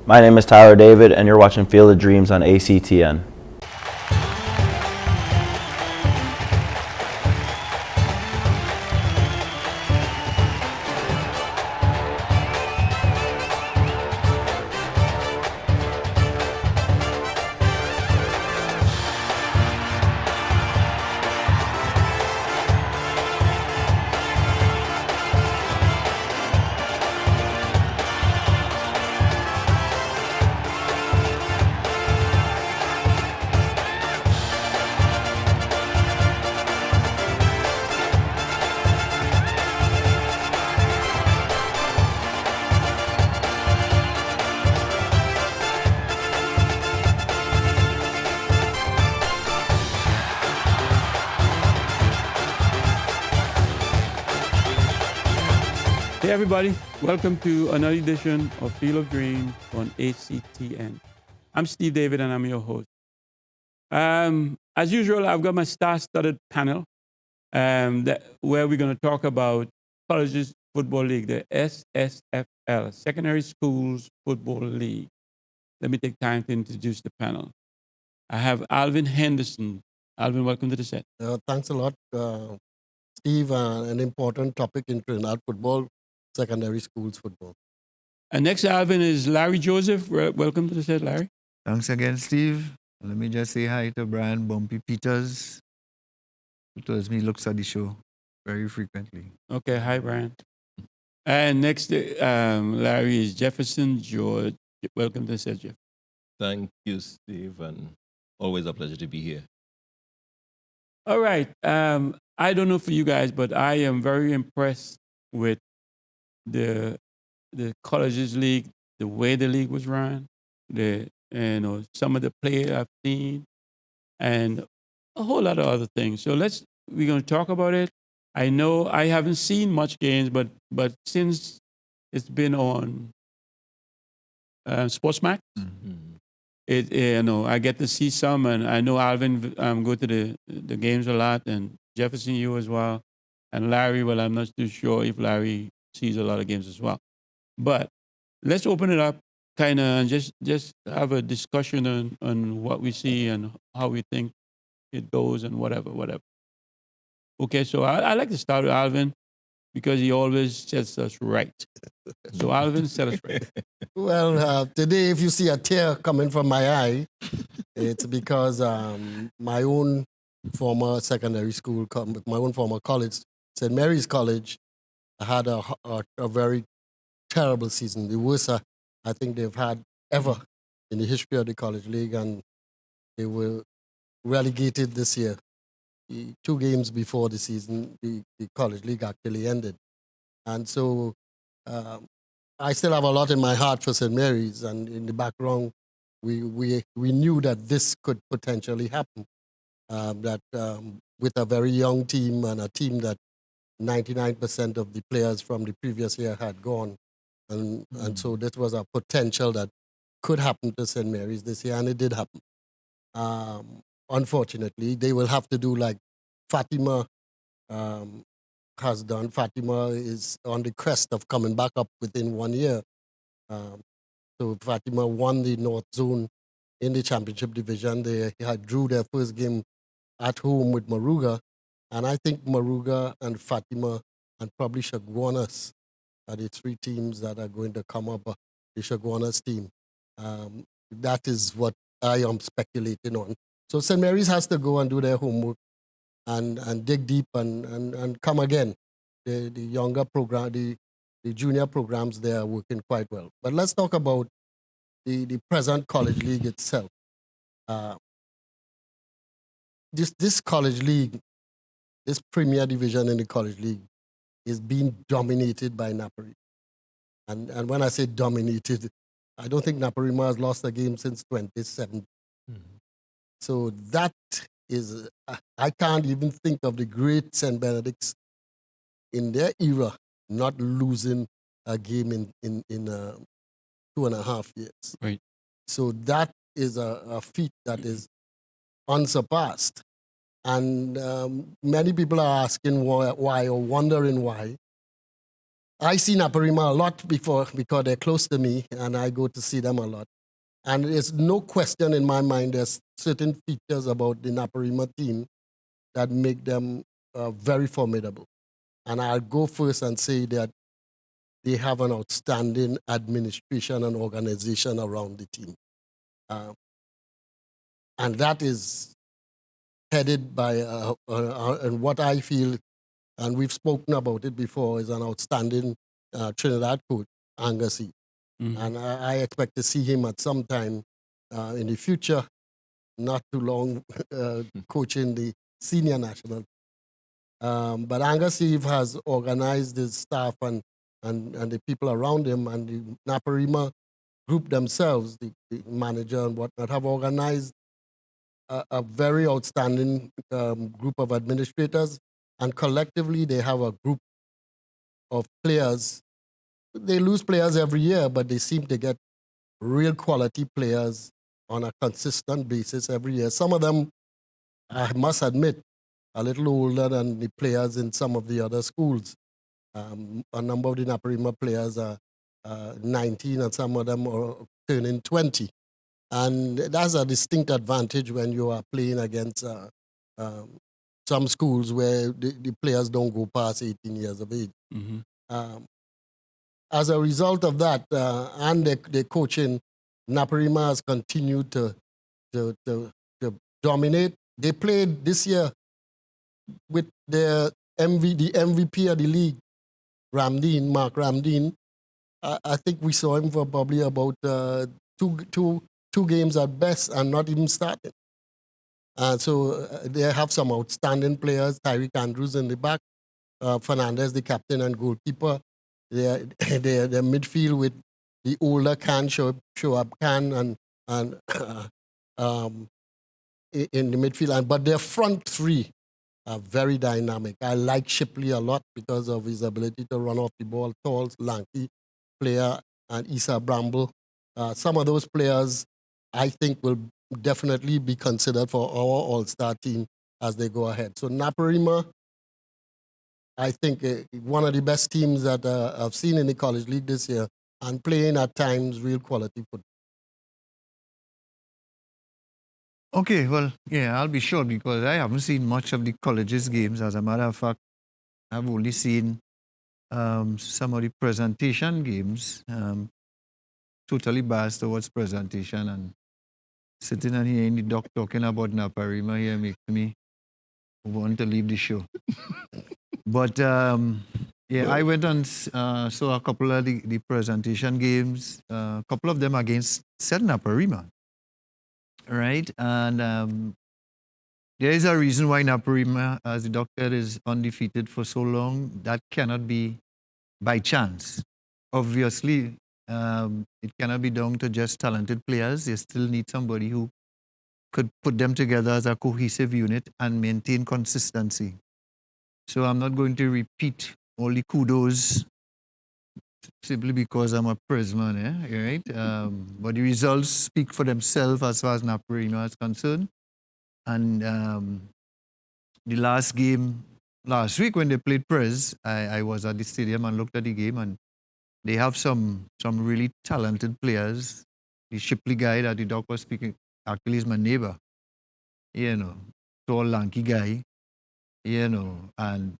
My name is Tyler David, and you're watching Field of Dreams on ACTN. Hey everybody, welcome to another edition of Field of Dreams on ACTN. I'm Steve David and I'm your host. As usual, I've got my star-studded panel where we're going to talk about Colleges Football League, the Ssfl, Secondary Schools Football League. Let me take time to introduce the panel. I have Alvin Henderson. Alvin, welcome to the set. Thanks a lot, Steve. An important topic in Trinidad football, secondary schools football. And next, Alvin, is Larry Joseph. Welcome to the set, Larry. Thanks again, Steve. Let me just say hi to Brian Bumpy Peters, who tells me he looks at the show very frequently. Okay, hi, Brian. And next, Larry, is Jefferson George. Welcome to the set, Jeff. Thank you, Steve, and always a pleasure to be here. All right. I don't know for you guys, but I am very impressed with the Colleges League, the way the league was run, some of the players I've seen, and a whole lot of other things. So we're going to talk about it. I know I haven't seen much games, but since it's been on Sportsmax, I get to see some, and I know Alvin go to the games a lot, and Jefferson, you as well, and Larry. Well, I'm not too sure if Larry sees a lot of games as well. But let's open it up, kind of, and just have a discussion on what we see and how we think it goes and whatever. Okay, so I like to start with Alvin because he always sets us right. So Alvin, set us right. Well, today, if you see a tear coming from my eye, it's because my own former secondary school, my own former college, St. Mary's College, had a very terrible season, the worst I think they've had ever in the history of the College League, and they were relegated this year. 2 games before the season, the College League actually ended. And so I still have a lot in my heart for St. Mary's, and in the background, we knew that this could potentially happen, with a very young team and a team that 99% of the players from the previous year had gone. And so this was a potential that could happen to St. Mary's this year, and it did happen. Unfortunately, they will have to do like Fatima has done. Fatima is on the crest of coming back up within 1 year. So Fatima won the North Zone in the championship division. They drew their first game at home with Maruga. And I think Maruga and Fatima and probably Chaguanas are the 3 teams that are going to come up, the Chaguanas team. That is what I am speculating on. So St. Mary's has to go and do their homework and dig deep and come again. The younger program, the junior programs, they are working quite well. But let's talk about the present College League itself. This College League, this premier division in the College League, is being dominated by Napari. And when I say dominated, I don't think Naparima has lost a game since 2017. So that is, I can't even think of the great St. Benedict's in their era not losing a game in 2.5 years. Right. So that is a feat that is unsurpassed. And many people are asking why or wondering why. I see Naparima a lot because they're close to me and I go to see them a lot. And there's no question in my mind, there's certain features about the Naparima team that make them very formidable. And I'll go first and say that they have an outstanding administration and organization around the team. And that is headed by and what I feel, and we've spoken about it before, is an outstanding Trinidad coach, Angus Eve. Mm-hmm. And I expect to see him at some time in the future, not too long, coaching the senior national. But Angus Eve has organized his staff and the people around him, and the Naparima group themselves, the manager and whatnot, have organized a very outstanding group of administrators, and collectively they have a group of players. They lose players every year, but they seem to get real quality players on a consistent basis every year. Some of them, I must admit, a little older than the players in some of the other schools. A number of the Naparima players are 19 and some of them are turning 20. And that's a distinct advantage when you are playing against some schools where the players don't go past 18 years of age. Mm-hmm. As a result of that, and the coaching, Naparima has continued to dominate. They played this year with the MVP of the league, Mark Ramdeen. I think we saw him for probably about two games at best and not even started. So they have some outstanding players. Tyreek Andrews in the back, Fernandez, the captain and goalkeeper. They're midfield with the older Khan, Shoaib Khan, and in the midfield. But their front three are very dynamic. I like Shipley a lot because of his ability to run off the ball, tall, lanky player, and Issa Bramble. Some of those players, I think, will definitely be considered for our All-Star team as they go ahead. So Naparima, I think, one of the best teams that I've seen in the college league this year, and playing at times real quality football. Okay, well, yeah, I'll be short because I haven't seen much of the colleges games. As a matter of fact, I've only seen some of the presentation games. Totally biased towards presentation, and sitting and hearing the doc talking about Naparima here makes me want to leave the show. But yeah, I went and saw a couple of the presentation games, a couple of them against said Naparima, right? And there is a reason why Naparima, as the doctor, is undefeated for so long. That cannot be by chance. Obviously, it cannot be down to just talented players. They still need somebody who could put them together as a cohesive unit and maintain consistency. So I'm not going to repeat all the kudos simply because I'm a Prisma, right? But the results speak for themselves as far as Naparima is concerned. And the last game, last week when they played Pres, I was at the stadium and looked at the game, and they have some really talented players. The Shipley guy that the doc was speaking actually is my neighbor, tall, lanky guy, and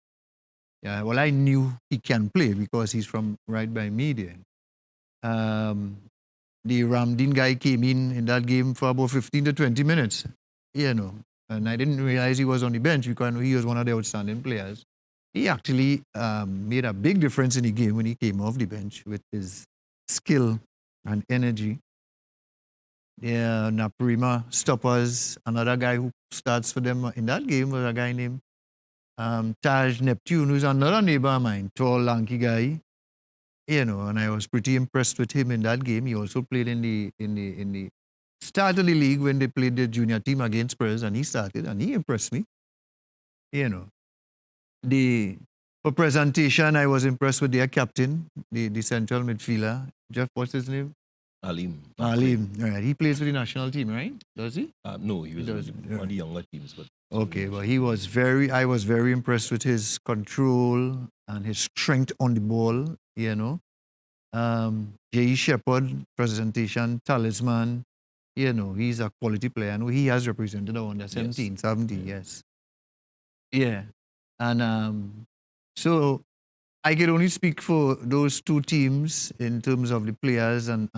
yeah, well, I knew he can play because he's from right by me there. The Ramdeen guy came in that game for about 15 to 20 minutes, and I didn't realize he was on the bench because he was one of the outstanding players. He actually made a big difference in the game when he came off the bench with his skill and energy. Yeah, Naparima stoppers. Another guy who starts for them in that game was a guy named Taj Neptune, who's another neighbor of mine, tall, lanky guy. And I was pretty impressed with him in that game. He also played in the start of the league when they played the junior team against Spurs, and he started, and he impressed me. For presentation, I was impressed with their captain, the central midfielder. Jeff, what's his name? Alim. Alim, right. He plays for the national team, right? Does he? No, he was does, one of the younger teams. But Okay, well, I was very impressed with his control and his strength on the ball, you know. J.E. Shepherd, presentation, talisman, you know, he's a quality player. I know he has represented the under 17, 17, yes. Yeah. And so I can only speak for those two teams in terms of the players and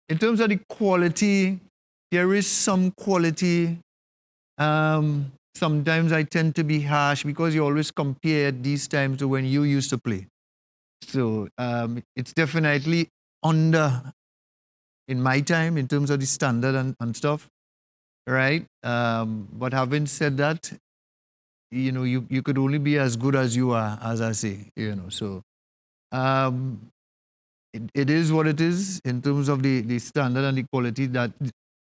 in terms of the quality, there is some quality. Sometimes I tend to be harsh because you always compare these times to when you used to play. So it's definitely under in my time in terms of the standard and stuff, right? But having said that, you know, you could only be as good as you are, as I say, you know. So it is what it is in terms of the standard and the quality that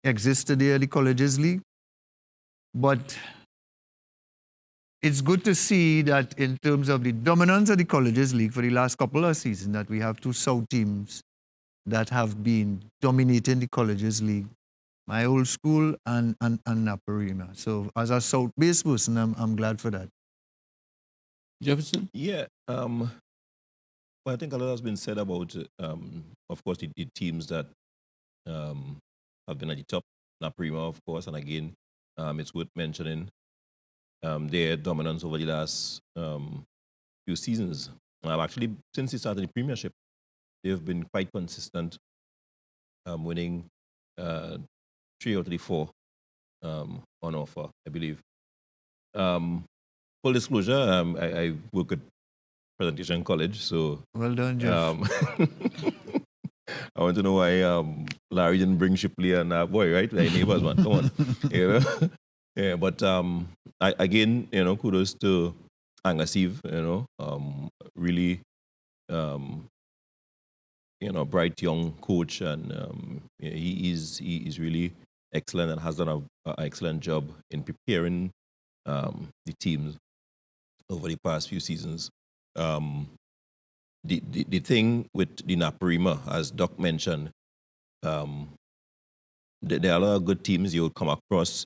exists today at the Colleges League. But it's good to see that in terms of the dominance of the Colleges League for the last couple of seasons, that we have two South teams that have been dominating the Colleges League, my old school and Naparima. So as a South-based person, I'm glad for that. Jefferson? yeah, well, I think a lot has been said about, of course, the teams that have been at the top. Naprima, of course, and again, it's worth mentioning their dominance over the last few seasons. Actually, since they started the Premiership, they've been quite consistent, winning 3 out of the 4 on offer, I believe. Full disclosure, I work at Presentation College, so Well done, Jeff. I want to know why Larry didn't bring Shipley and boy, right? Like neighbors, man. Come on. You know? Yeah, but again, you know, kudos to Angasiv, you know, really, you know, bright young coach, and yeah, he is really excellent and has done an excellent job in preparing the teams over the past few seasons. The thing with the Naparima, as Doc mentioned, there are a lot of good teams you will come across,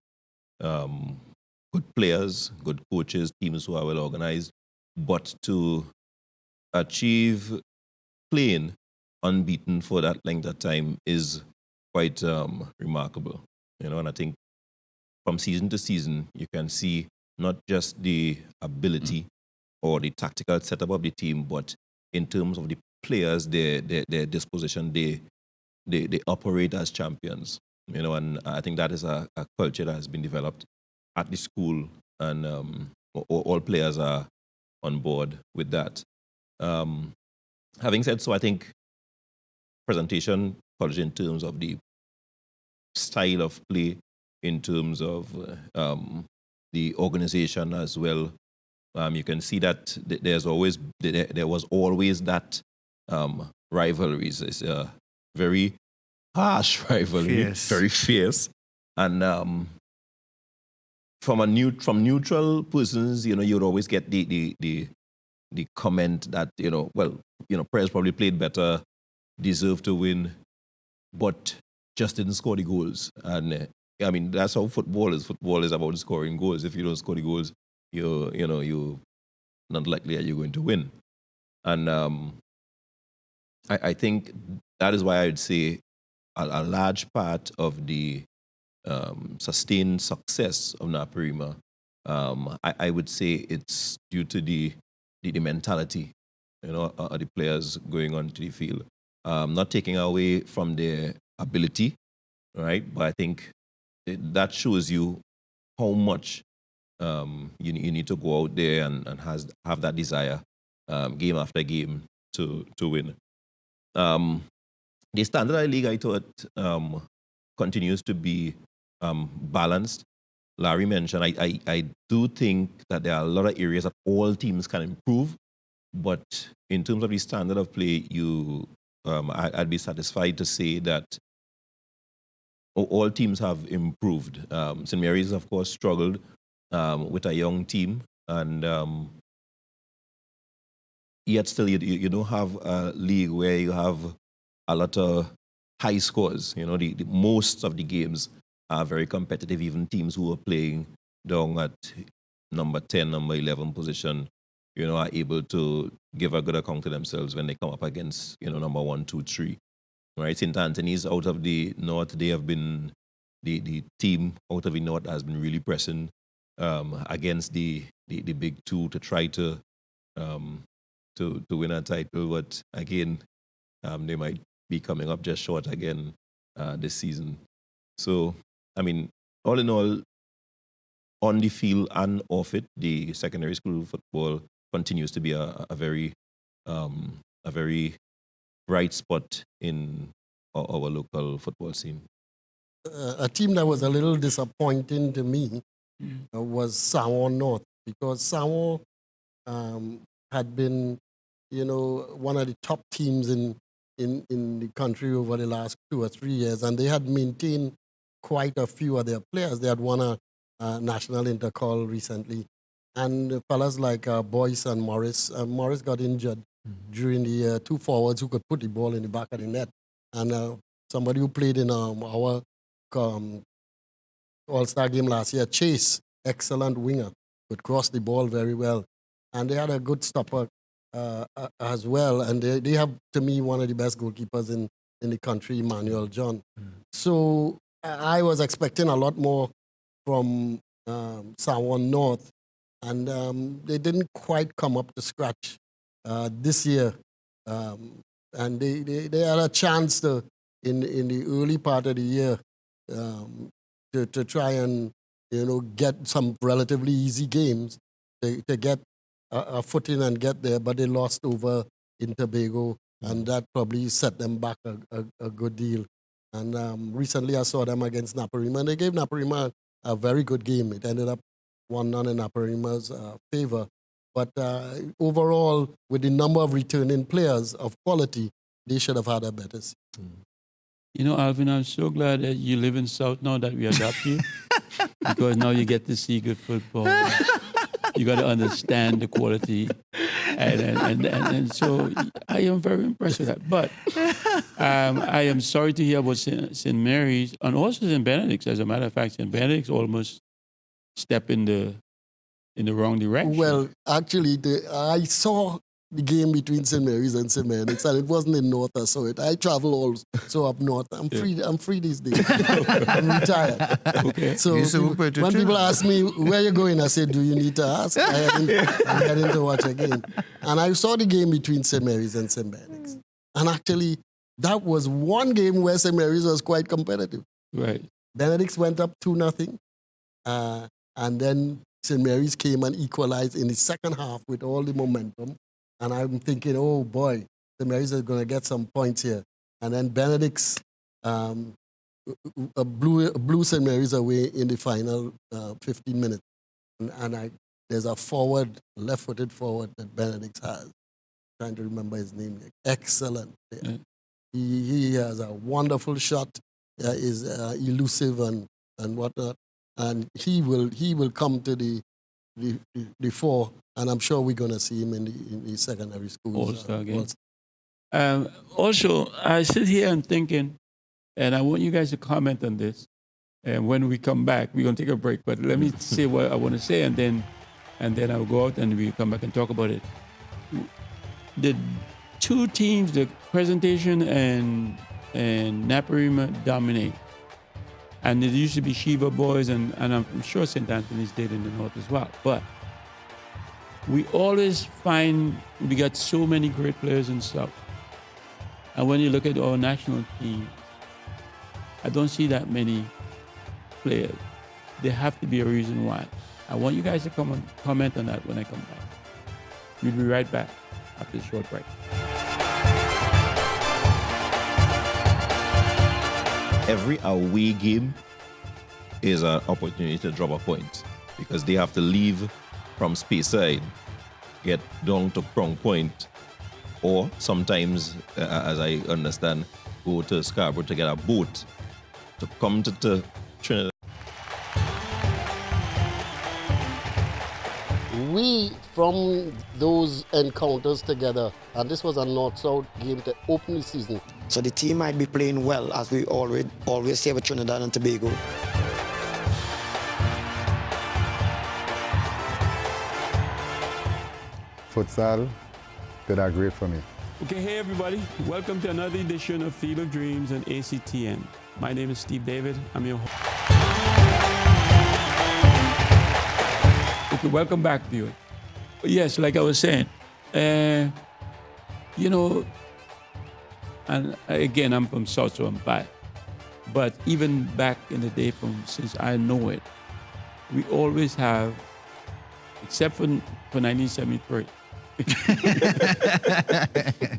good players, good coaches, teams who are well organized, but to achieve playing unbeaten for that length of time is quite remarkable, you know. And I think from season to season, you can see not just the ability or the tactical setup of the team, but in terms of the players, their disposition, they operate as champions, you know. And I think that is a culture that has been developed at the school, and all players are on board with that. Having said so, I think Presentation College, in terms of the style of play, in terms of the organization as well, you can see that there was always that rivalries. It's a very harsh rivalry, very fierce, and from neutral persons, you know, you'd always get the comment that, you know, well, you know, Prez probably played better, deserved to win, but just didn't score the goals. And I mean, that's how football is. Football is about scoring goals. If you don't score the goals, you're not likely that you're going to win. And I think that is why I would say a large part of the sustained success of Naparima, I would say it's due to the mentality, you know, of the players going onto the field. Not taking away from their ability, right? But I think that shows you how much you need to go out there and have that desire, game after game, to win. The standard league, I thought, continues to be balanced. Larry mentioned, I do think that there are a lot of areas that all teams can improve, but in terms of the standard of play, I'd be satisfied to say that all teams have improved. St. Mary's, of course, struggled with a young team, and yet still you don't have a league where you have a lot of high scores. You know, the most of the games are very competitive. Even teams who are playing down at number 10, number 11 position, you know, are able to give a good account to themselves when they come up against, you know, number 1, 2, 3. Right? St. Anthony's out of the North, they have been, the team out of the North has been really pressing against the big two to try to win a title. But again, they might be coming up just short again this season. So, I mean, all in all, on the field and off it, the secondary school football continues to be a very bright spot in our local football scene. A team that was a little disappointing to me was Samoa North, because Samoa had been, you know, one of the top teams in the country over the last 2 or 3 years, and they had maintained quite a few of their players. They had won a national intercall recently, and fellas like Boyce and Morris. Morris got injured during the year. 2 forwards who could put the ball in the back of the net, and somebody who played in our All-Star game last year, Chase, excellent winger, could cross the ball very well, and they had a good stopper as well, and they have, to me, one of the best goalkeepers in the country, Emmanuel John. So I was expecting a lot more from Samoa North, and they didn't quite come up to scratch this year. And they had a chance to, in the early part of the year, to try and, you know, get some relatively easy games to get a footing and get there, but they lost over in Tobago, and that probably set them back a good deal. And recently I saw them against Naparima, and they gave Naparima a very good game. It ended up 1-0 in Naparima's favor. But overall, with the number of returning players of quality, they should have had a better season. You know, Alvin, I'm so glad that you live in South now that we adopt you, because now you get to see good football. You got to understand the quality, and so I am very impressed with that. But I am sorry to hear about St. Mary's and also St. Benedict's. As a matter of fact, St. Benedict's almost stepped in the wrong direction. Well, actually, I saw the game between St. Mary's and St. Benedict's, and it wasn't in North. I saw it. I travel also up North. I'm free. I'm free these days. I'm retired. Okay. So when people ask me where you're going, I say, "Do you need to ask?" I'm heading to watch a game, and I saw the game between St. Mary's and St. Benedict's, and actually, that was one game where St. Mary's was quite competitive. Right. Benedict's went up 2-0, and then St. Mary's came and equalized in the second half with all the momentum. And I'm thinking, oh boy, St. Mary's is going to get some points here. And then Benedict's blew St. Mary's away in the final 15 minutes. And there's a forward, left-footed forward that Benedict's has. I'm trying to remember his name. Excellent player. He has a wonderful shot, is elusive and whatnot. And he will come to the fore, and I'm sure we're going to see him in the secondary schools. All-Star game. Also, I sit here and thinking, and I want you guys to comment on this. And when we come back, we're going to take a break. But let me say what I want to say, and then I'll go out and we'll come back and talk about it. The 2 teams, the Presentation and Naparima, dominate. And it used to be Shiva Boys, and I'm sure St. Anthony's did in the North as well. But we always find we got so many great players in South. And when you look at our national team, I don't see that many players. There have to be a reason why. I want you guys to come and comment on that when I come back. We'll be right back after the short break. Every away game is an opportunity to drop a point, because they have to leave from Speyside, get down to Crown Point, or sometimes, as I understand, go to Scarborough to get a boat to come to Trinidad. we, from those encounters together, and this was a North-South game to open the season. So the team might be playing well, as we always say with Trinidad and Tobago. Futsal did that great for me. Okay, hey everybody. Welcome to another edition of Field of Dreams on ACTN. My name is Steve David. I'm your host. Okay, welcome back, viewer. Yes, like I was saying, you know, and again, I'm from South, so I'm back. But even back in the day, since I know it, we always have, except for 1973,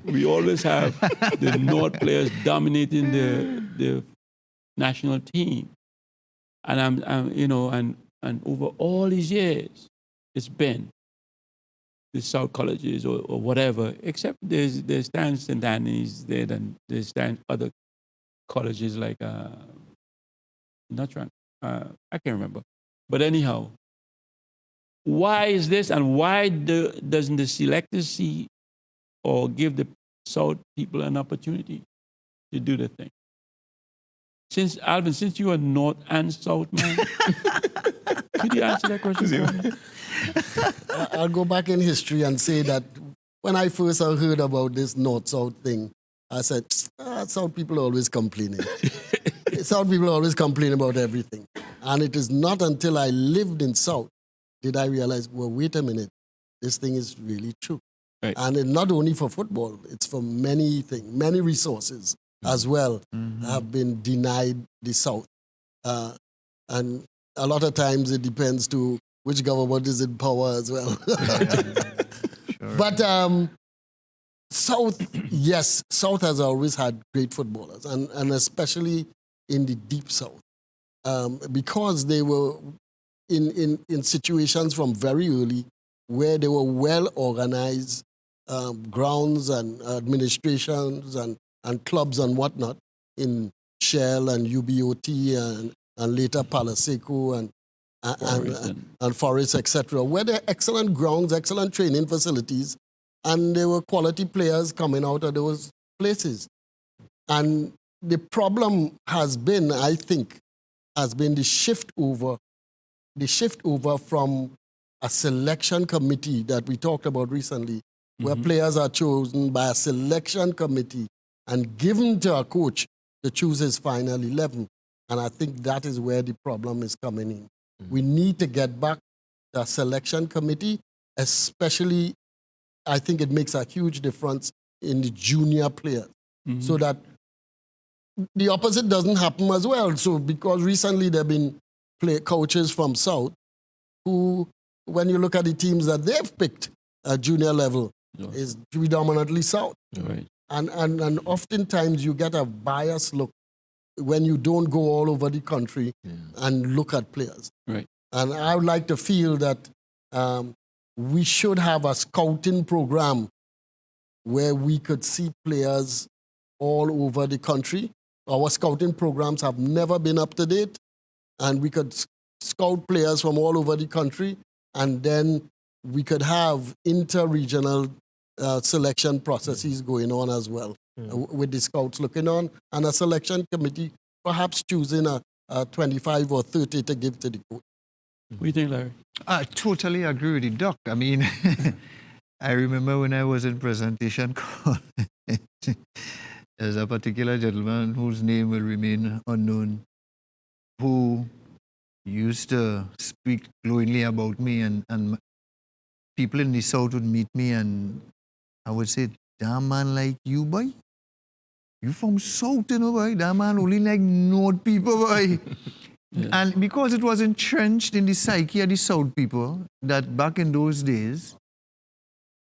we always have the North players dominating the national team, and I'm you know, and over all these years, it's been the South colleges or whatever. Except there's times St. Anthony's there, and there's times other colleges like not trying I can't remember, but anyhow. Why is this, and why doesn't the selectors see or give the South people an opportunity to do the thing? Since, Alvin, since you are North and South man, could you answer that question for me? I'll go back in history and say that when I first heard about this North-South thing, I said, South people are always complaining. South people always complain about everything. And it is not until I lived in South did I realize, well, wait a minute, this thing is really true. Right. And it, not only for football, it's for many things, many resources as well have been denied the South. And a lot of times it depends to which government is in power as well. Sure. But South, yes, South has always had great footballers, and especially in the deep South, because they were in situations from very early where they were well organized grounds and administrations and clubs and whatnot in Shell and UBOT and later Palaseco and Forest, etc., where there are excellent grounds, excellent training facilities, and there were quality players coming out of those places. And the problem has been, I think, the shift over from a selection committee that we talked about recently, where players are chosen by a selection committee and given to a coach to choose his final 11. And I think that is where the problem is coming in. We need to get back to a selection committee, especially, I think it makes a huge difference in the junior players, so that the opposite doesn't happen as well. So because recently there have been coaches from South who, when you look at the teams that they've picked at junior level, is predominantly South. Right. And oftentimes you get a biased look when you don't go all over the country and look at players. Right. And I would like to feel that we should have a scouting program where we could see players all over the country. Our scouting programs have never been up to date, and we could scout players from all over the country, and then we could have inter-regional selection processes going on as well, with the scouts looking on, and a selection committee perhaps choosing a 25 or 30 to give to the coach. What do you think, Larry? I totally agree with you, Doc. I mean, I remember when I was in presentation call, there's a particular gentleman whose name will remain unknown, who used to speak glowingly about me, and people in the South would meet me, and I would say, damn man like you, boy. You from South, you know, boy. That man only like North people, boy. And because it was entrenched in the psyche of the South people, that back in those days,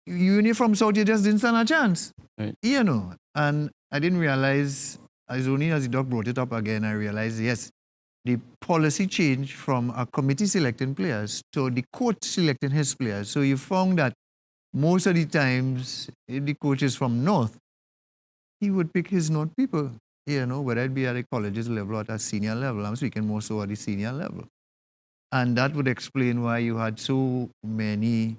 when you're from South, you just didn't stand a chance. Right. You know, and I didn't realize, as only as the doc brought it up again, I realized, yes, the policy changed from a committee selecting players to the coach selecting his players. So you found that most of the times, if the coach is from North, he would pick his North people, you know, whether it be at a colleges level or at a senior level. I'm speaking more so at the senior level. And that would explain why you had so many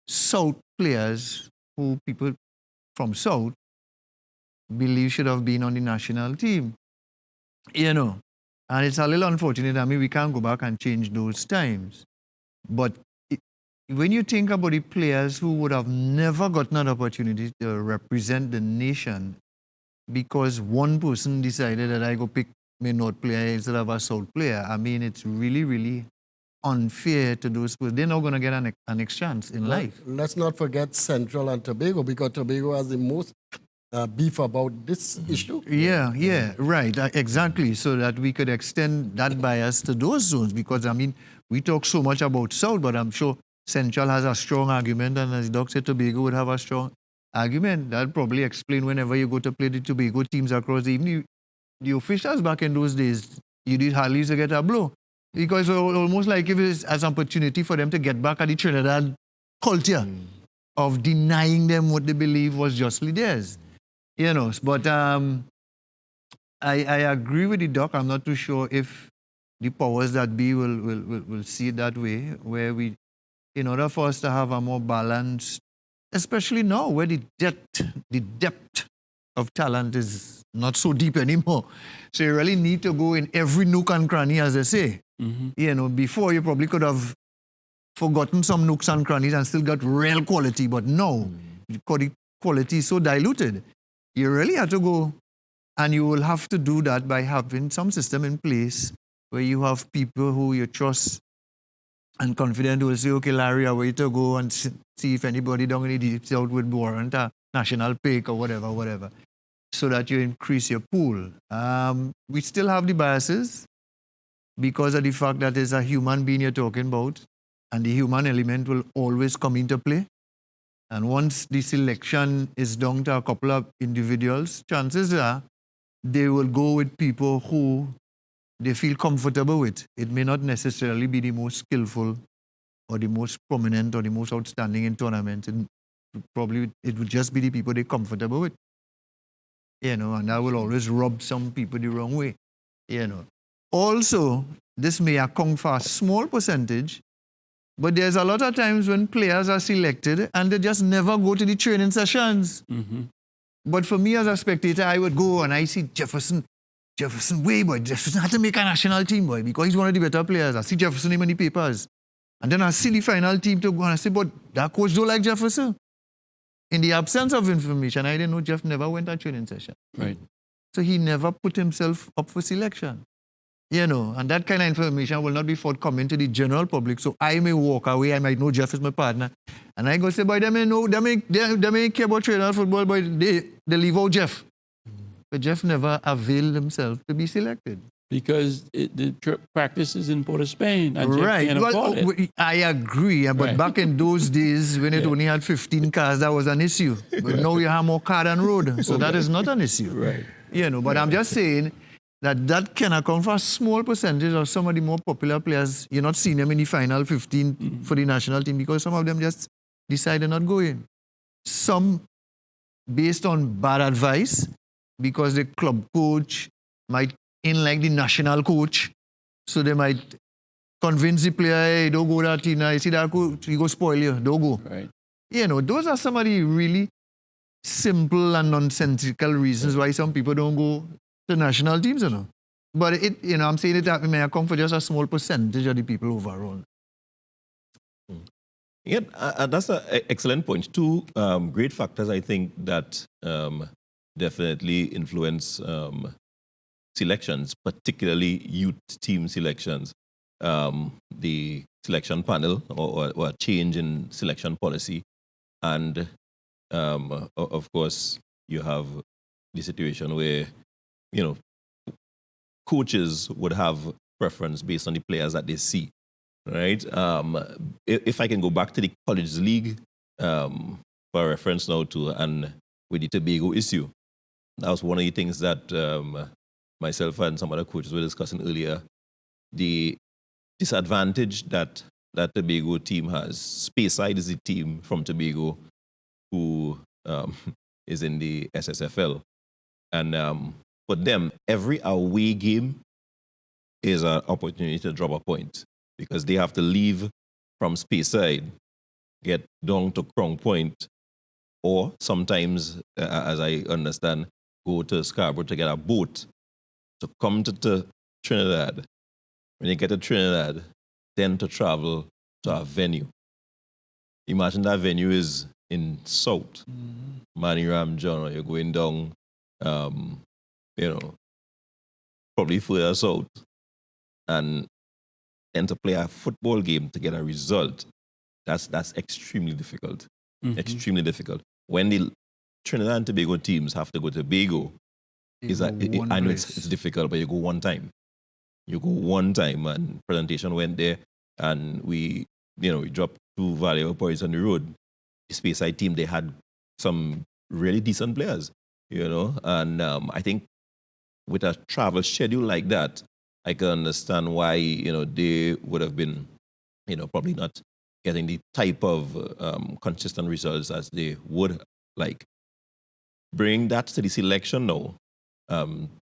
South players who people from South believe should have been on the national team. You know, and it's a little unfortunate. I mean, we can't go back and change those times. But when you think about the players who would have never gotten an opportunity to represent the nation because one person decided that I go pick my North player instead of a South player, I mean, it's really, really unfair to those people. They're not going to get an next chance in life. Let's not forget Central and Tobago, because Tobago has the most beef about this issue. Yeah, right, exactly. So that we could extend that bias to those zones, because, I mean, we talk so much about South, but I'm sure Central has a strong argument, and as Doc said, Tobago would have a strong argument. That'll probably explain whenever you go to play the Tobago teams across, even the officials back in those days, you did hardly used to get a blow. Because it was almost like if it's as an opportunity for them to get back at the Trinidad culture of denying them what they believe was justly theirs. You know, but I agree with the Doc. I'm not too sure if the powers that be will see it that way, where we, in order for us to have a more balanced, especially now where the depth of talent is not so deep anymore. So you really need to go in every nook and cranny, as they say. You know, before you probably could have forgotten some nooks and crannies and still got real quality, but no, the quality is so diluted. You really have to go, and you will have to do that by having some system in place where you have people who you trust and confident who will say, okay, Larry, I way to go and see if anybody down in the deep south would warrant a national pick or whatever, so that you increase your pool. We still have the biases because of the fact that it's a human being you're talking about, and the human element will always come into play. And once the selection is down to a couple of individuals, chances are they will go with people who they feel comfortable with. It may not necessarily be the most skillful or the most prominent or the most outstanding in tournaments. And probably it would just be the people they're comfortable with. You know, and that will always rub some people the wrong way. You know. Also, this may account for a small percentage, but there's a lot of times when players are selected and they just never go to the training sessions. But for me as a spectator, I would go and I see Jefferson, boy, Jefferson had to make a national team, boy, because he's one of the better players. I see Jefferson in many papers. And then I see the final team to go and I say, but that coach don't like Jefferson. In the absence of information, I didn't know Jeff never went to a training session. Right. So he never put himself up for selection. You know, and that kind of information will not be forthcoming to the general public. So I may walk away, I might know Jeff is my partner, and I go say, boy, they may care about Trinidad football, but they leave out Jeff. But Jeff never availed himself to be selected. Because the practice is in Port of Spain, and Jeff Right. can't afford it. I agree, but Right. back in those days when it only had 15 cars, that was an issue. But now you have more car than road, so that is not an issue. Right. You know, but I'm just saying that can account for a small percentage of some of the more popular players. You're not seeing them in the final 15 for the national team because some of them just decide they're not going. Some based on bad advice, because the club coach might like the national coach, so they might convince the player, hey, don't go that team. You see that coach, he go spoil you, don't go. Right. You know, those are some of the really simple and nonsensical reasons why some people don't go to national teams, you know. But it, you know, I'm saying it may account for just a small percentage of the people overall. Yeah, that's an excellent point. Two great factors, I think, that definitely influence selections, particularly youth team selections. The selection panel or a change in selection policy. And, of course, you have the situation where, you know, coaches would have preference based on the players that they see, right? If I can go back to the college league for reference now to, and with the Tobago issue, that was one of the things that myself and some other coaches were discussing earlier. The disadvantage that Tobago team has. Speyside is the team from Tobago who is in the Ssfl. And for them, every away game is an opportunity to drop a point because they have to leave from Speyside, get down to Crown Point, or sometimes, as I understand, go to Scarborough to get a boat to come to Trinidad. When you get to Trinidad, then to travel to a venue. Imagine that venue is in South, Maniram John, or you're going down, probably further south, and then to play a football game to get a result. That's extremely difficult. Extremely difficult. When the Trinidad and Tobago teams have to go to Tobago, I know it's difficult, but you go one time. You go one time, and presentation went there, and we dropped 2 valuable points on the road. The Speyside team, they had some really decent players, and I think with a travel schedule like that, I can understand why they would have been probably not getting the type of consistent results as they would like. Bring that to the selection now,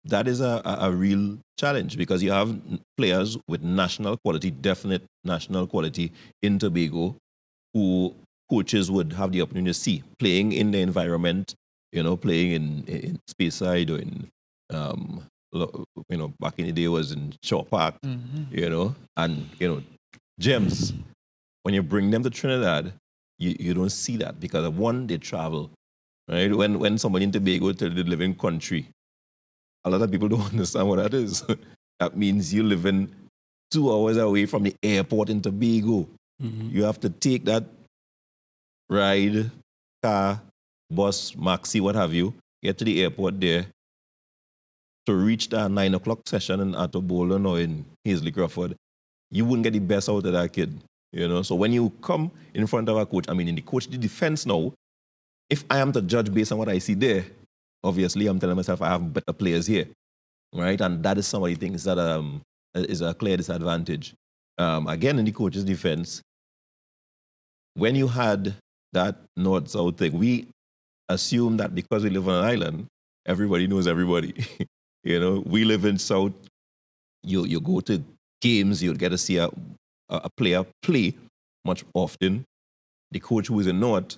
that is a real challenge, because you have players with national quality, definite national quality in Tobago, who coaches would have the opportunity to see playing in the environment, playing in Speyside or in, back in the day was in Shaw Park, and, gems. When you bring them to Trinidad, you don't see that, because one, they travel, right? When somebody in Tobago tells you they live in country, a lot of people don't understand what that is. That means you're living 2 hours away from the airport in Tobago. You have to take that ride, car, bus, maxi, what have you, get to the airport there to reach that 9 o'clock session in Atto Bolan or in Hazley Crawford. You wouldn't get the best out of that kid. So when you come in front of a coach, in the coach, the defense now, if I am to judge based on what I see there, obviously I'm telling myself I have better players here, right? And that is some of the things that is a clear disadvantage. Again, in the coach's defense, when you had that north-south thing, we assume that because we live on an island, everybody knows everybody. We live in South. You go to games, you'll get to see a player play much often. The coach who is in North,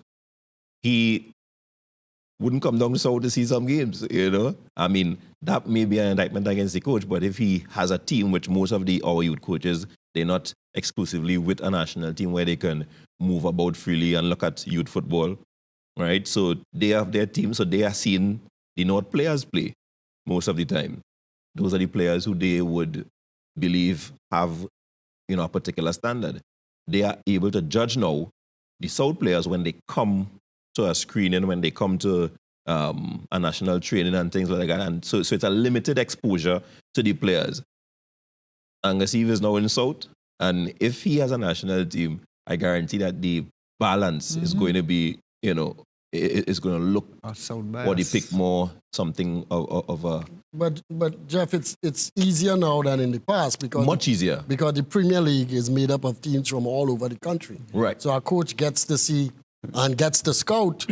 he wouldn't come down to South to see some games, That may be an indictment against the coach, but if he has a team, which most of our youth coaches, they're not exclusively with a national team where they can move about freely and look at youth football, right? So they have their team, so they are seeing the North players play most of the time. Those are the players who they would believe have, a particular standard. They are able to judge now the South players when they come to a screening, when they come to a national training and things like that. And so it's a limited exposure to the players. Angus Eve is now in South, and if he has a national team, I guarantee that the balance is going to be, it's going to look, or they pick more something of a... But Jeff, it's easier now than in the past, because much easier, because the Premier League is made up of teams from all over the country. Right. So our coach gets to see and gets to scout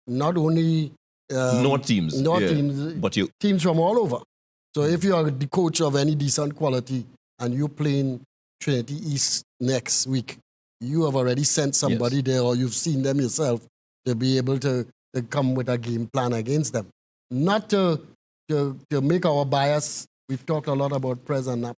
not only North teams, but teams from all over. So if you are the coach of any decent quality and you're playing Trinity East next week, you have already sent somebody there, or you've seen them yourself, to be able to come with a game plan against them. Not to make our bias, we've talked a lot about Prez and Nap,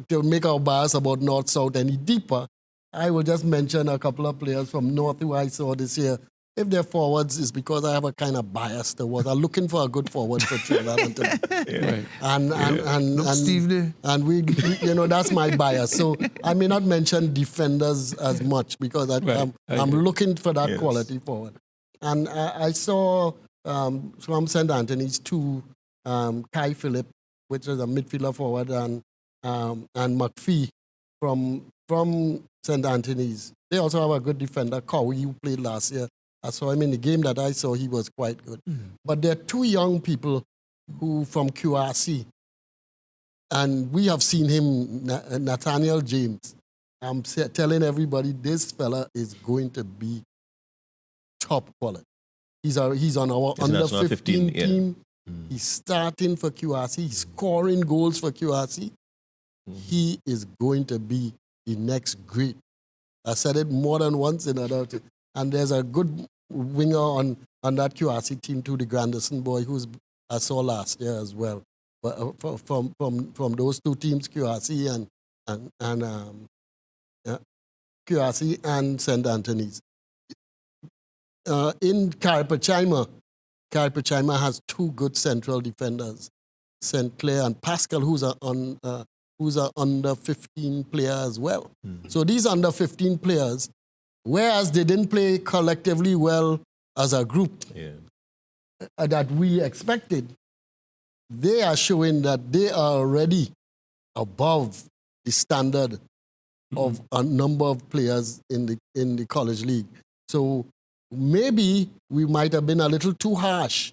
to make our bias about North-South any deeper. I will just mention a couple of players from North who I saw this year. If they're forwards, it's because I have a kind of bias towards. I'm looking for a good forward for Trinidad and Tobago. Right. And Steve there. And we that's my bias. So I may not mention defenders as much, because I'm looking for that quality forward. And I saw from St. Anthony's 2, Kai Phillip, which is a midfielder forward, and McPhee from St. Anthony's. They also have a good defender, Cowie, who played last year. I saw him in the game that I saw. He was quite good. But there are 2 young people who from QRC, and we have seen him, Nathaniel James. I'm telling everybody, this fella is going to be top quality. He's on our under 15 team. He's starting for QRC. He's scoring goals for QRC. He is going to be the next great. I said it more than once in other. And there's a good winger on that QRC team too, the Granderson boy, who's I saw last year as well. But from those two teams, QRC and QRC and St. Anthony's. In Caripachima has two good central defenders, St. Clair and Pascal, who's a under 15 player as well. So these under 15 players, whereas they didn't play collectively well as a group that we expected, they are showing that they are already above the standard of a number of players in the college league. So maybe we might have been a little too harsh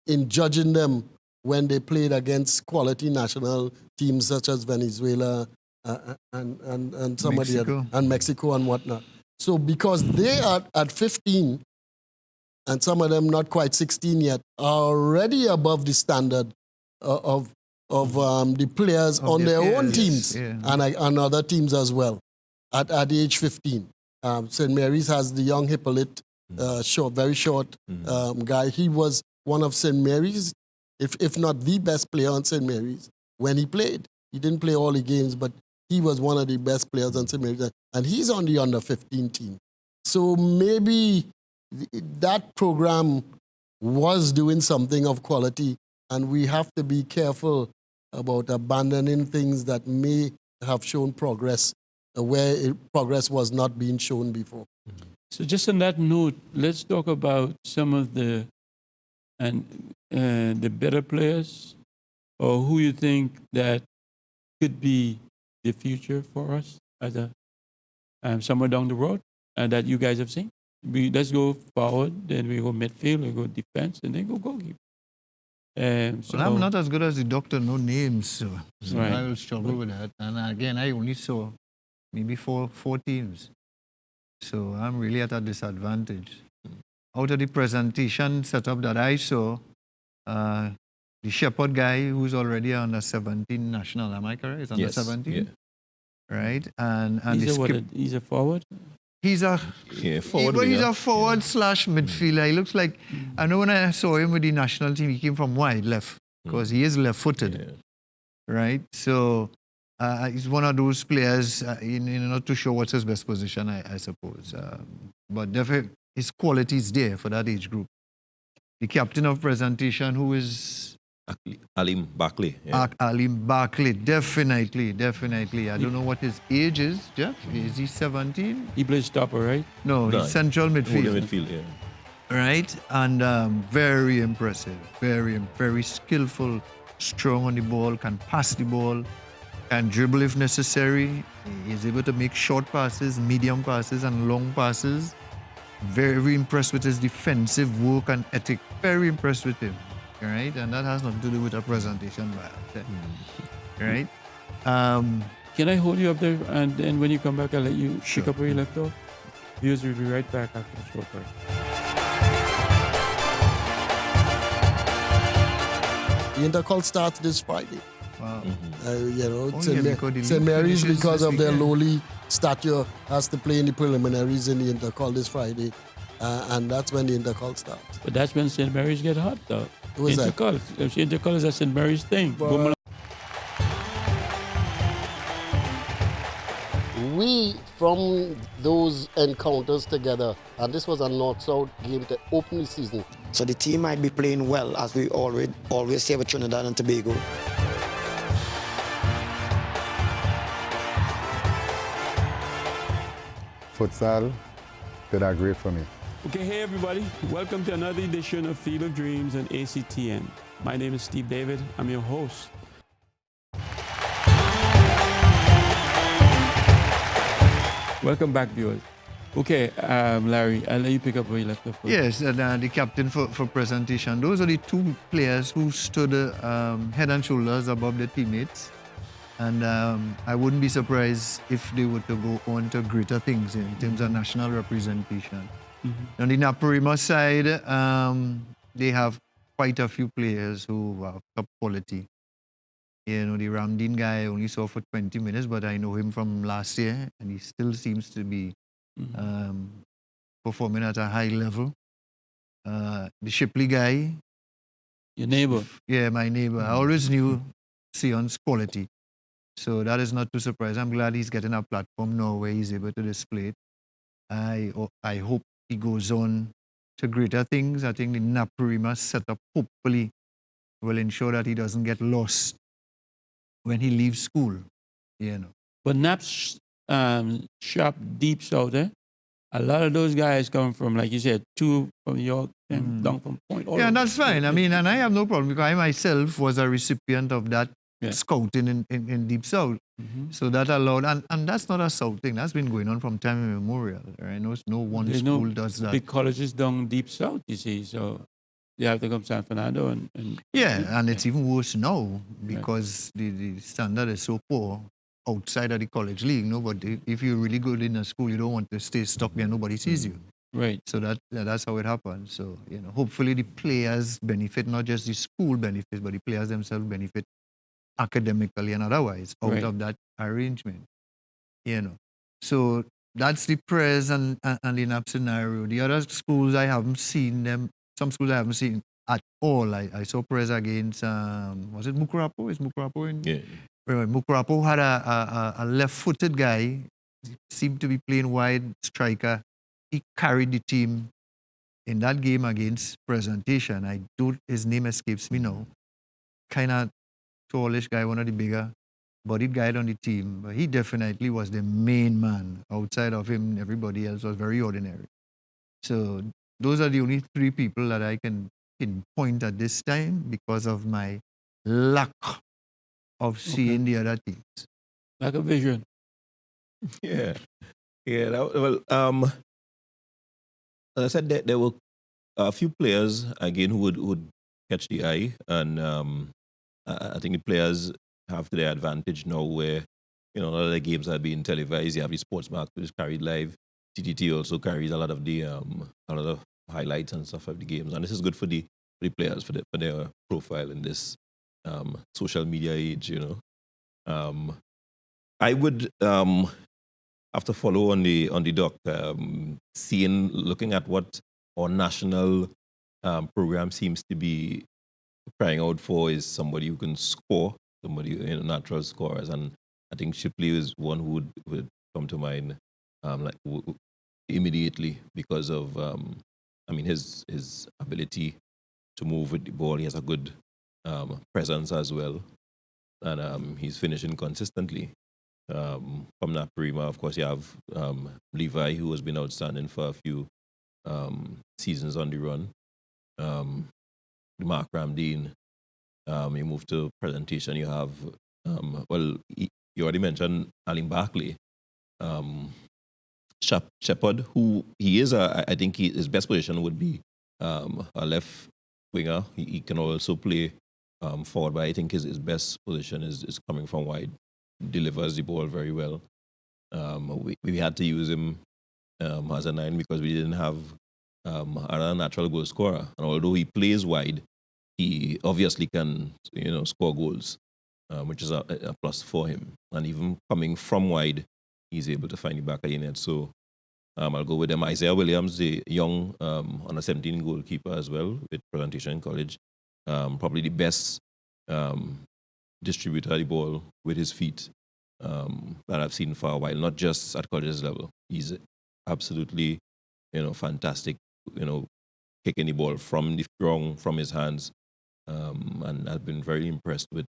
in judging them when they played against quality national teams such as Venezuela and some of the other, and Mexico and whatnot. So because they are at 15, and some of them not quite 16 yet, are already above the standard of the players of on their own teams and other teams as well at age 15. St. Mary's has the young Hippolyte, very short guy. He was one of St. Mary's, if not the best player on St. Mary's when he played. He didn't play all the games, but he was one of the best players on St. Mary's, and he's on the under 15 team. So maybe that program was doing something of quality, and we have to be careful about abandoning things that may have shown progress where progress was not being shown before. So just on that note, let's talk about some of the better players, or who you think that could be the future for us as a somewhere down the road that you guys have seen. Let's go forward, then we go midfield, we go defense, and then go goalkeeper. Well, I'm not as good as the doctor, no names, so Right. I will struggle with that. And again, I only saw maybe four teams. So I'm really at a disadvantage. Out of the presentation setup that I saw, the Shepherd guy, who's already under 17 national, am I correct? He's under 17? Yeah. Right? And He's a forward? He's a forward he's winger. a forward slash midfielder. He looks like, I know when I saw him with the national team, he came from wide left, because he is left-footed, right? So he's one of those players, not too sure what's his best position, I suppose. But definitely his quality is there for that age group. The captain of presentation, who is Alim Barkley. Yeah. Alim Barkley, definitely. I don't know what his age is, Jeff. Is he 17? He plays stopper, right? No, he's central midfield. Holding midfield, yeah. Right? And very impressive. Very skillful, strong on the ball, can pass the ball, can dribble if necessary. He's able to make short passes, medium passes, and long passes. Very impressed with his defensive work and ethic. Very impressed with him. Right? And that has nothing to do with a presentation, right? Can I hold you up there, and then when you come back, I'll let you pick up where you left off? Viewers, we'll be right back after the short break. The Intercall starts this Friday. Wow. St. Mary's, because of their lowly stature, has to play in the preliminaries in the Intercall this Friday. And that's when the Intercall starts. But that's when St. Mary's get hot, though. Who is that? Intercall is a St. Mary's thing. We, from those encounters together, and this was a North-South game to open the season. So the team might be playing well, as we always say with Trinidad and Tobago. Futsal did a great for me. Okay, hey everybody. Welcome to another edition of Field of Dreams on ACTN. My name is Steve David. I'm your host. Welcome back, viewers. Okay, Larry, I'll let you pick up where you left off. Yes, and the captain for presentation. Those are the two players who stood head and shoulders above their teammates. And I wouldn't be surprised if they were to go on to greater things in terms of national representation. On the Naparima side, they have quite a few players who are top quality. You know, the Ramdeen guy I only saw for 20 minutes, but I know him from last year, and he still seems to be performing at a high level. The Shipley guy, Your neighbor. yeah, my neighbor. I always knew Sion's quality. So that is not too surprising. I'm glad he's getting a platform now where he's able to display it. I hope he goes on to greater things. I think the Naparima setup hopefully will ensure that he doesn't get lost when he leaves school. You know. But Nap's shop deep south, eh? A lot of those guys come from, like you said, two from York and down from Point. all Yeah, and over. that's fine. I mean, and I have no problem because I myself was a recipient of that Yeah. scouting in Deep South. So that allowed, and that's not a South thing. That's been going on from time immemorial. Right? No one There's school no does that. big colleges down deep south, you see. So they have to come to San Fernando and Yeah, and it's even worse now because the standard is so poor outside of the college league. No, but if you're really good in a school, you don't want to stay stuck where nobody sees you. right. So that's how it happens. So, you know, hopefully the players benefit, not just the school benefits, but the players themselves benefit academically and otherwise out Right. of that arrangement. You know. So that's the Prez and the NAP scenario. The other schools I haven't seen them. Some schools I haven't seen at all. I saw Prez against was it Mukurapo? Is Mukurapo in? Yeah. Mukurapo had a left-footed guy, seemed to be playing wide striker. He carried the team in that game against Presentation. His name escapes me now. Kind of tallish guy, one of the bigger bodied guy on the team. But he definitely was the main man. Outside of him, everybody else was very ordinary. So those are the only three people that I can pinpoint at this time because of my lack of seeing the other teams. Like a vision. Yeah. Yeah. As I said, there were a few players again who would catch the eye, and I think the players have to their advantage now, where a lot of the games are being televised. You have the sports mark which is carried live. TTT also carries a lot of the highlights and stuff of the games, and this is good for the players for their profile in this social media age. I would have to follow on the doc, looking at what our national program seems to be crying out for is somebody who can score, somebody natural scorers, and I think Shipley is one who would come to mind immediately because of his ability to move with the ball. He has a good presence as well, and he's finishing consistently. From Naparima, of course, you have Levi, who has been outstanding for a few seasons on the run. Mark Ramdeen, you move to Presentation, you have, you already mentioned Alim Barkley. Shepard, who he is, I think his best position would be a left winger. He can also play forward, but I think his best position is coming from wide. Delivers the ball very well. We had to use him as a 9 because we didn't have another natural goal scorer. And although he plays wide, he obviously can score goals, which is a plus for him. And even coming from wide, he's able to find the back of the net. So I'll go with him. Isaiah Williams, the young under 17 goalkeeper as well with Presentation College, probably the best distributor of the ball with his feet that I've seen for a while, not just at college level. He's absolutely, fantastic, kicking the ball from the ground, from his hands, and I've been very impressed with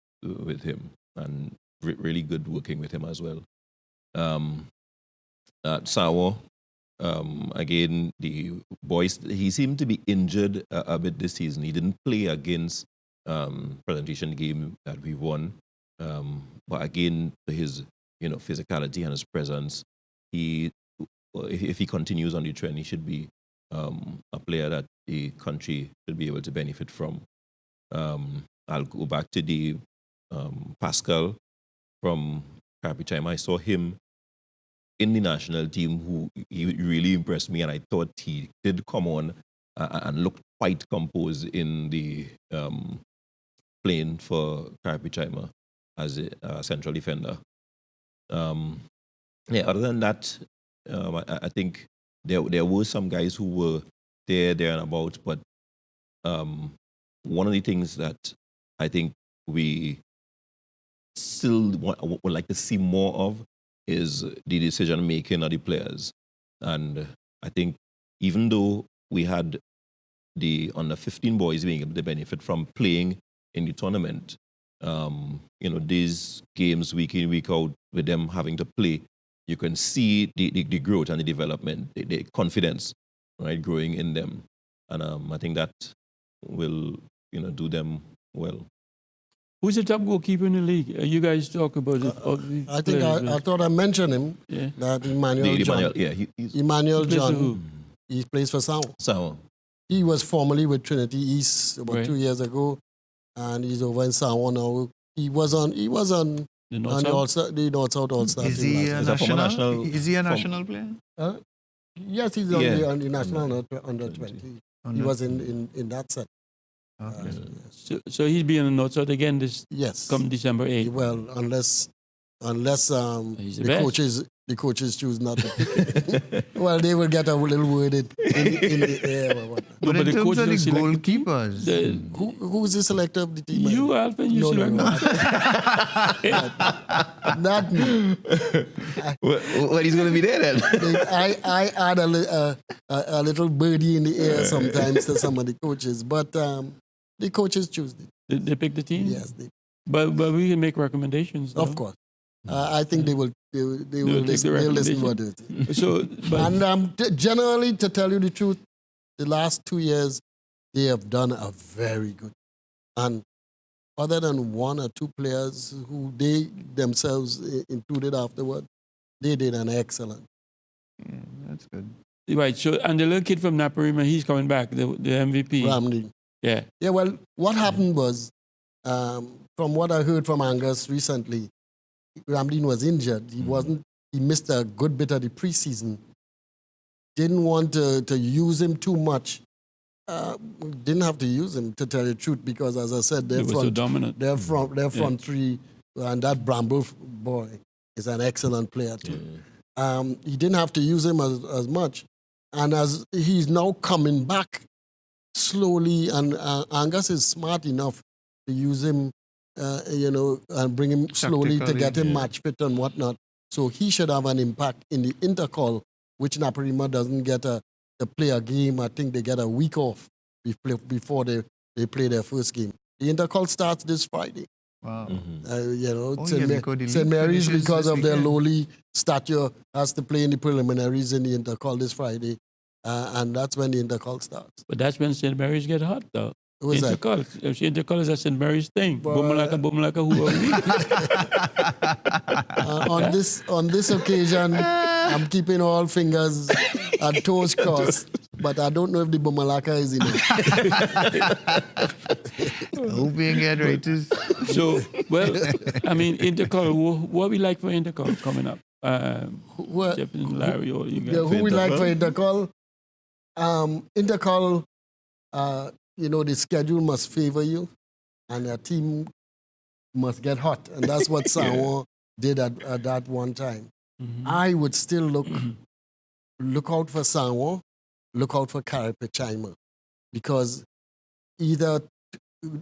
him and really good working with him as well. At Sawa, again, the boys, he seemed to be injured a bit this season. He didn't play against Presentation game that we won. But again, his physicality and his presence, if he continues on the trend, he should be a player that the country should be able to benefit from. I'll go back to the Pascal from Capichime. I saw him in the national team, who he really impressed me, and I thought he did come on and looked quite composed in the playing for Capichima. as a central defender. Yeah, other than that, I think there were some guys who were there and about, but one of the things that I think we still would like to see more of is the decision making of the players. And I think even though we had the under 15 boys being able to benefit from playing in the tournament, these games week in, week out, with them having to play, you can see the growth and the development, the confidence, right, growing in them. And I think that will, do them well. Who's the top goalkeeper in the league? You guys talk about it. I think I thought I mentioned him. Yeah. That Emmanuel John. Yeah, Emmanuel He plays for who? John. He plays for Sound. So He was formerly with Trinity East about Right. 2 years ago, and he's over in Samoa now. He was on The on North the South? All-Star, the North South All-Star Is team he last a Is that from a national? national- Is he a from- national player? year. Yes, he's Yeah. on the national under 20. He was in that set. Okay. So he'll be in the North South again this Yes. come December 8th. Well, unless He's the the best. coaches choose not to pick it. Well, they will get a little worded in the air or whatnot. No, But but in the terms coach of the don't select the team. goalkeepers, Who's the selector of the team? You, Alvin, you No, select no. Not me. well, he's going to be there then. I add a little birdie in the air sometimes to some of the coaches, but the coaches choose it. They pick the team? Yes, But we can make recommendations. of no? course. I think they will take the listen. They'll listen to what they think. So, but And generally, to tell you the truth, the last 2 years, they have done a very good. And other than one or two players who they themselves included afterward, they did an excellent. yeah, that's good. right. So, and the little kid from Naparima, he's coming back, the MVP. Ramsey. Yeah. Yeah, well, what happened was, from what I heard from Angus recently, Ramdeen was injured. He missed a good bit of the preseason. Didn't want to use him too much. Didn't have to use him, to tell you the truth, because as I said, He was so dominant. their front three, and that Bramble boy is an excellent player too. He didn't have to use him as much. And as he's now coming back slowly, and Angus is smart enough to use him, and bring him slowly to get him match fit and whatnot. So he should have an impact in the intercall, which Naparima doesn't get to play a game. I think they get a week off before they play their first game. The intercall starts this Friday. Wow. St. Because the league Mary's, finishes because this of their weekend. lowly stature, has to play in the preliminaries in the intercall this Friday. And that's when the intercall starts. But that's when St. Mary's get hot, though. Who is that? Intercall. If intercall is a St. Mary's thing. But- Bumalaka, who are we? On this occasion, I'm keeping all fingers and toes crossed, but I don't know if the Bumalaka is in it. Hope we get right. So, well, I mean, intercall, what we like for intercall coming up? Who- Jeff and Larry, or you guys? Yeah, who we like for intercall? Intercall, the schedule must favor you, and a team must get hot, and that's what Samoa did at that one time. I would still look out for Samoa, look out for Carapechima, because either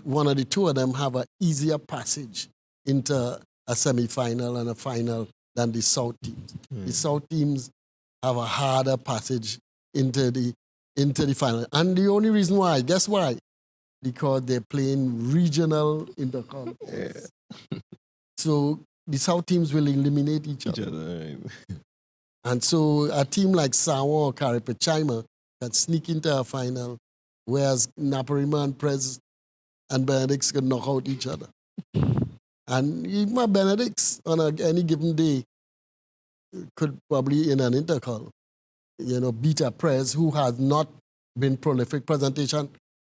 one of the two of them have an easier passage into a semi-final and a final than the South teams. The South teams have a harder passage into the final. And the only reason why, guess why? Because they're playing regional interconference. So the South teams will eliminate each other. And so a team like Samoa or Carapechima can sneak into a final, whereas Naparima and Prez and Benedicts can knock out each other. And even Benedicts on any given day could probably, in an intercall, beat a Prez who has not been prolific. Presentation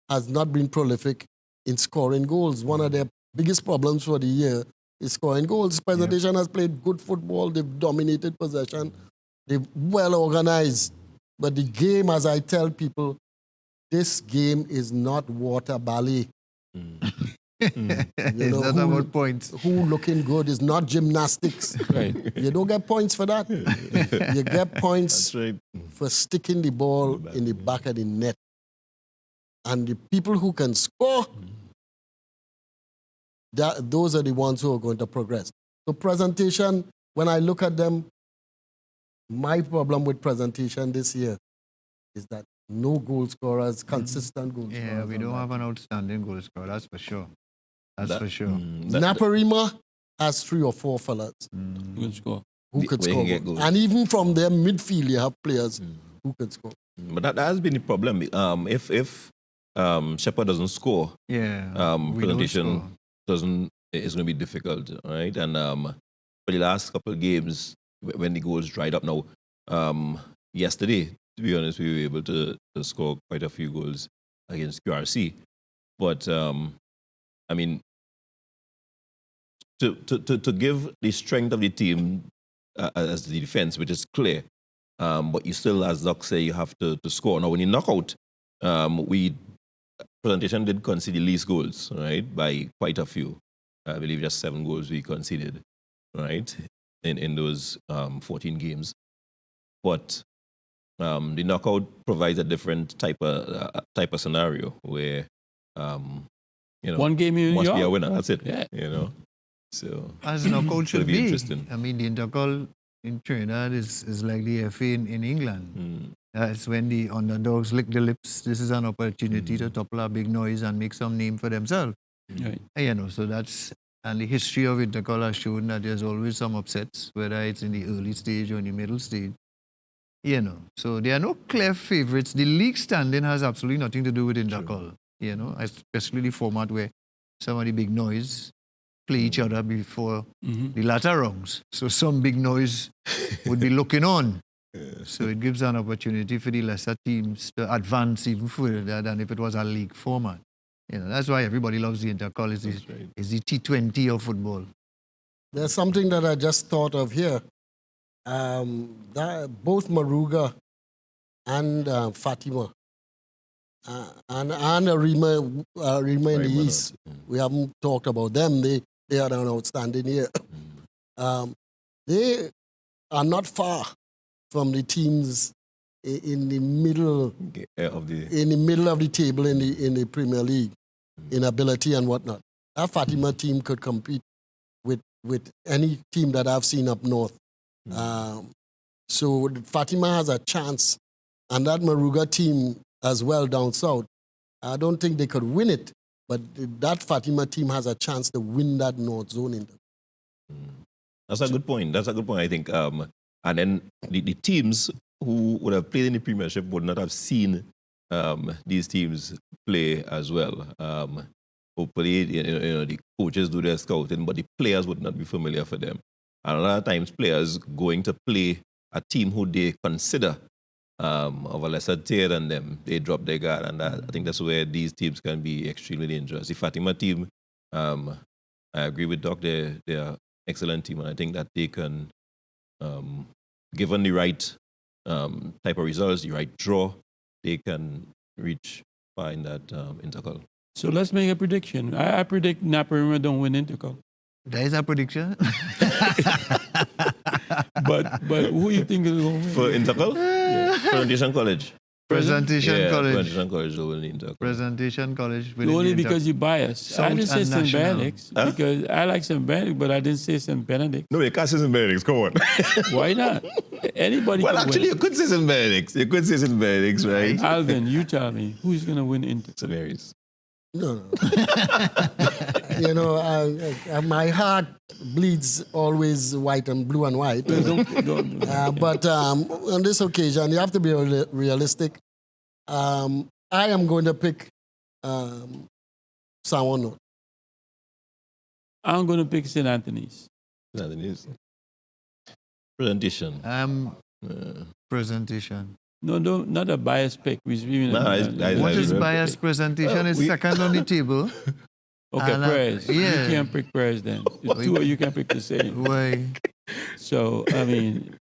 has not been prolific in scoring goals. One of their biggest problems for the year is scoring goals. Presentation has played good football. They've dominated possession. They're well organized. But the game, as I tell people, this game is not water ballet. It's not about points. Who looking good is not gymnastics. Right. You don't get points for that. You get points That's right. for sticking the ball in the back of the net. And the people who can score, those are the ones who are going to progress. So presentation, when I look at them, my problem with presentation this year is that no goal scorers, consistent goal scorers. Yeah, we don't have an outstanding goal scorer, that's for sure. That's for sure. Naparima has 3 or 4 fellas Good score. who could Where he score get goals. goals. And even from their midfield, you have players who could score. But that has been the problem. If Shepherd doesn't score, Yeah. we don't presentation score. it's going to be difficult, right? And for the last couple of games, when the goals dried up now, yesterday, to be honest, we were able to score quite a few goals against QRC. But, I mean, to give the strength of the team as the defense, which is clear, but you still, as Doc say, you have to score. Now, when you knock out, presentation did concede the least goals, right, by quite a few. I believe just 7 goals we conceded, right, in those 14 games. But the knockout provides a different type of scenario where, One game in New must be a York. winner. That's it. Yeah. So As knockout should be be. interesting. I mean, the intercall in Trinidad is like the FA in England. It's when the underdogs lick the lips. This is an opportunity to topple a big noise and make some name for themselves. Right. So that's, and the history of intercall has shown that there's always some upsets, whether it's in the early stage or in the middle stage. So there are no clear favorites. The league standing has absolutely nothing to do with intercall. Especially the format where some of the big noise play each other before the latter rounds. So some big noise would be looking on. So it gives an opportunity for the lesser teams to advance even further than if it was a league format. That's why everybody loves the intercall. It's the T20 of football. There's something that I just thought of here. That both Maruga and Fatima and Rima in the East, we haven't talked about them. They are an outstanding year. They are not far from the teams in the middle of the table in the Premier League in ability and whatnot. That Fatima team could compete with any team that I've seen up north. So Fatima has a chance, and that Maruga team as well down south. I don't think they could win it, but that Fatima team has a chance to win that North Zone. That's a good point. I think. And then the teams who would have played in the Premiership would not have seen these teams play as well. Hopefully, the coaches do their scouting, but the players would not be familiar for them. And a lot of times, players going to play a team who they consider of a lesser tier than them, they drop their guard, and I think that's where these teams can be extremely dangerous. The Fatima team, I agree with Doc, they're an excellent team, and I think that they can, given the right type of results, the right draw, they can reach far in that intercall. So let's make a prediction. I predict Naparima don't win intercall. There is a prediction. But who you think is going to win? For intercall? Presentation College. Presentation College. Presentation College will win intercall. Presentation College. Only because you biased. I didn't say St. Benedict's because I like St. Benedict, but I didn't say St. Benedict. No, you can't say St. Benedict's. Come on. Why not? Anybody Well, can actually, win. you could say St. Benedict's. You could say St. Benedict's, right? Alvin, you tell me who's going to win intercall. St. Mary's. No. My heart bleeds always white and blue and white. Don't. But on this occasion, you have to be realistic. I am going to pick Samono. I'm going to pick St. Anthony's. St. Anthony's. Presentation. Presentation. No, not a biased pick. What is biased presentation? Is second on the table. Okay, prayers. yeah. You can't pick prayers then. The two of you can pick the same. Why? So, I mean,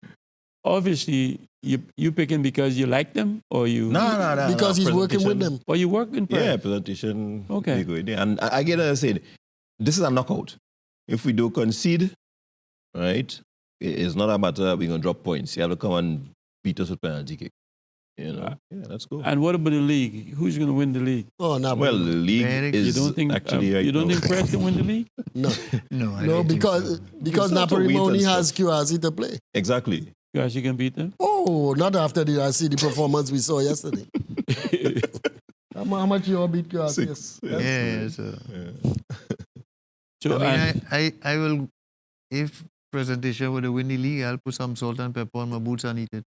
obviously you picking because you like them, or you No. Because he's working with Presentation. them. or you work in Yeah, prep? presentation. Okay. Big way there. And again, as I said, this is a knockout. If we do concede, right, it's not a matter of we're going to drop points. You have to come and beat us with penalty kick. You know, yeah, let's go. And what about the league? Who's going to win the league? Oh, no. Well, the league Derek, You is don't think actually right you don't now. think Press can win the league? No. No, I No, don't think because so. because You still have to wait Naparima only and has stuff. QRC to play. Exactly. You guys, you can beat them. Oh, not after I see the performance we saw yesterday. How much you all beat QRC? 6. Yeah, so So I mean, I will, if presentation would win the league, I'll put some salt and pepper on my boots and eat it.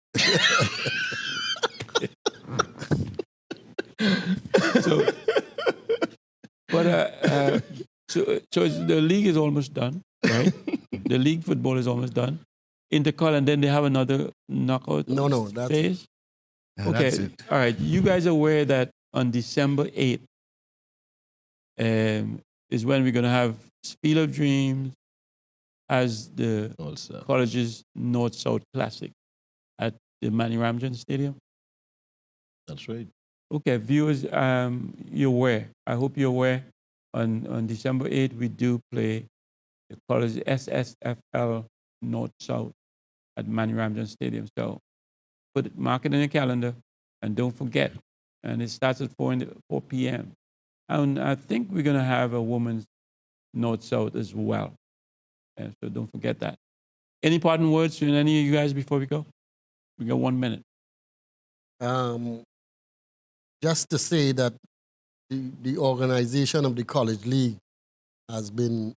so, but so the league is almost done, right? The league football is almost done. Intercol, and then they have another knockout No, that's phase. Yeah, Okay, that's it. all right. You guys are aware that on December 8th is when we're going to have Ssfl of Dreams as the Also. college's North-South Classic at the Manny Ramjan Stadium. That's right. Okay, viewers, you're aware. I hope you're aware. On December 8th, we do play the college Ssfl North-South at Manny Ramjan Stadium. So mark it in your calendar, and don't forget. And it starts at 4 p.m. And I think we're going to have a women's North-South as well. And so don't forget that. Any parting words from any of you guys before we go? We got 1 minute. Just to say that the organization of the college league has been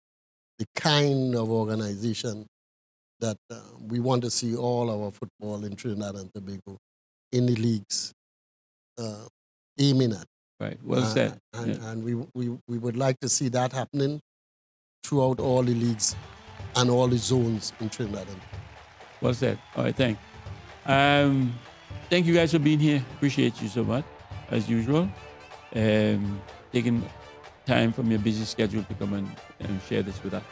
the kind of organization that we want to see all our football in Trinidad and Tobago in the leagues aiming at. Right, well said. And we would like to see that happening throughout all the leagues and all the zones in Trinidad. Well said. All right, thanks. Thank you guys for being here. Appreciate you so much, as usual. Taking time from your busy schedule to come and share this with us.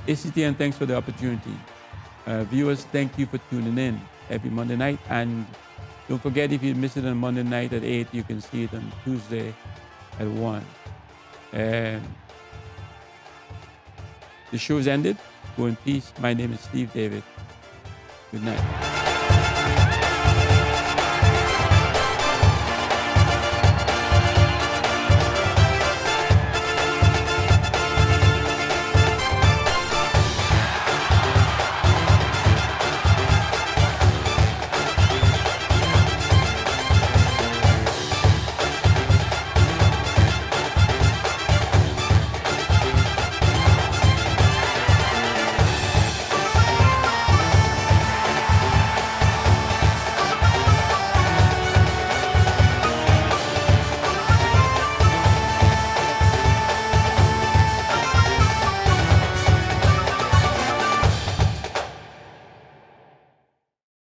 ACTN, thanks for the opportunity. Viewers, thank you for tuning in every Monday night. And don't forget, if you miss it on Monday night at 8, you can see it on Tuesday at 1. The show's ended. Go in peace. My name is Steve David. Good night.